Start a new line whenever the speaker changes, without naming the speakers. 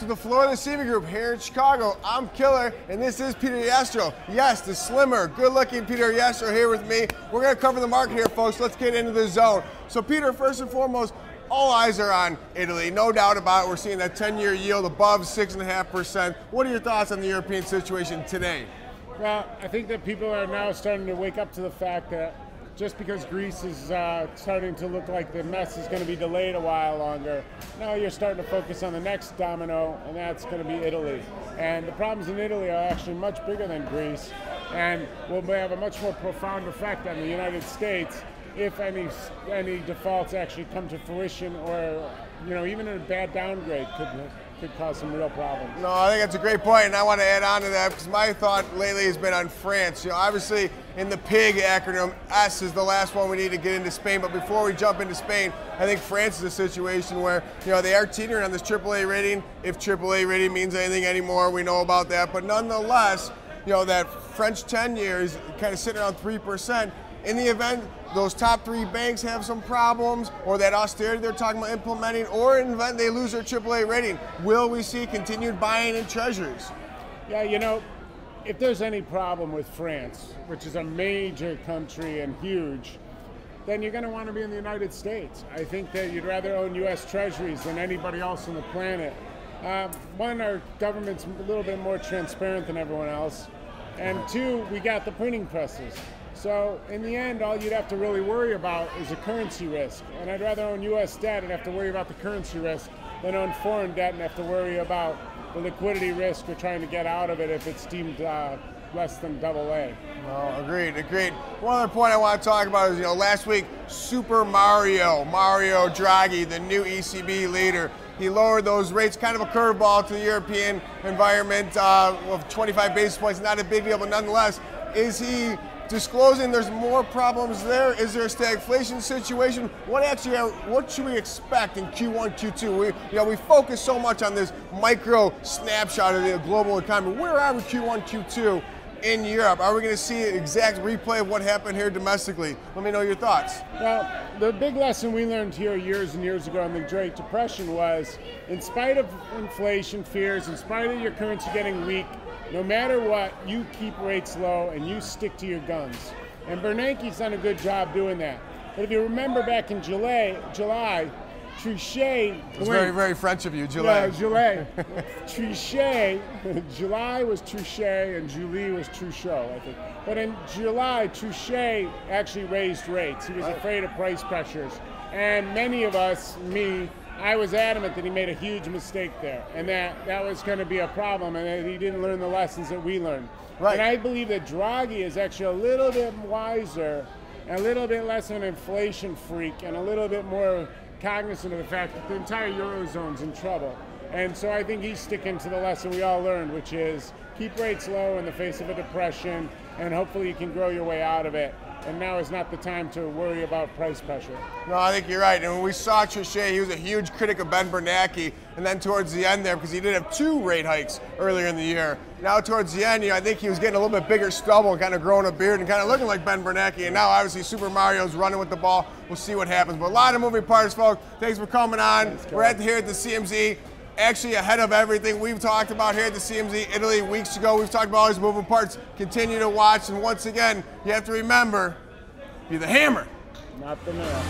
to the floor of the CMZ Group here in Chicago. I'm Killer, and this is Peter Yastro. Yes, the slimmer, good-looking Peter Yastro here with me. We're going to cover the market here, folks. Let's get into the zone. So, Peter, first and foremost, all eyes are on Italy. No doubt about it. We're seeing that 10-year yield above 6.5%. What are your thoughts on the European situation today?
Well, I think that people are now starting to wake up to the fact that just because Greece is starting to look like the mess is going to be delayed a while longer, now you're starting to focus on the next domino, and that's going to be Italy. And the problems in Italy are actually much bigger than Greece, and will have a much more profound effect on the United States if any defaults actually come to fruition, or even a bad downgrade could cause some real problems.
No, I think that's a great point, and I want to add on to that because my thought lately has been on France. Obviously in the PIG acronym, S is the last one we need to get into Spain. But before we jump into Spain, I think France is a situation where they are teetering on this AAA rating. If AAA rating means anything anymore, we know about that. But nonetheless, that French 10 years kind of sitting around 3%. In the event those top three banks have some problems, or that austerity they're talking about implementing, or in the event they lose their AAA rating, will we see continued buying in treasuries?
Yeah, if there's any problem with France, which is a major country and huge, then you're going to want to be in the United States. I think that you'd rather own U.S. treasuries than anybody else on the planet. One, our government's a little bit more transparent than everyone else, and two, we got the printing presses. So in the end, all you'd have to really worry about is a currency risk. And I'd rather own U.S. debt and have to worry about the currency risk than own foreign debt and have to worry about the liquidity risk or trying to get out of it if it's deemed less than AA.
No, agreed. One other point I want to talk about is, last week, Super Mario Draghi, the new ECB leader, he lowered those rates, kind of a curveball to the European environment of 25 basis points. Not a big deal, but nonetheless, is he disclosing there's more problems there? Is there a stagflation situation? What should we expect in Q1, Q2? We focus so much on this micro snapshot of the global economy. Where are we Q1, Q2 in Europe? Are we going to see an exact replay of what happened here domestically? Let me know your thoughts.
Well, the big lesson we learned here years and years ago in the Great Depression was, in spite of inflation fears, in spite of your currency getting weak, no matter what, you keep rates low and you stick to your guns. And Bernanke's done a good job doing that. But if you remember back in July, Trichet...
It's very, very French of you, July.
Yeah, July. Trichet, July was Trichet and Julie was Truchot, I think. But in July, Trichet actually raised rates. He was afraid of price pressures. And many of us, I was adamant that he made a huge mistake there, and that was going to be a problem, and that he didn't learn the lessons that we learned. Right. And I believe that Draghi is actually a little bit wiser, and a little bit less of an inflation freak, and a little bit more cognizant of the fact that the entire Eurozone's in trouble. And so I think he's sticking to the lesson we all learned, which is keep rates low in the face of a depression, and hopefully you can grow your way out of it. And now is not the time to worry about price pressure.
No, I think you're right. And when we saw Trichet, he was a huge critic of Ben Bernanke. And then towards the end there, because he did have 2 rate hikes earlier in the year. Now towards the end, I think he was getting a little bit bigger stubble and kind of growing a beard and kind of looking like Ben Bernanke. And now obviously Super Mario's running with the ball. We'll see what happens. But a lot of moving parts, folks. Thanks for coming on. We're here at the CMZ. Actually ahead of everything we've talked about here at the CMZ Italy weeks ago. We've talked about all these moving parts. Continue to watch, and once again, you have to remember, be the hammer,
not the nail.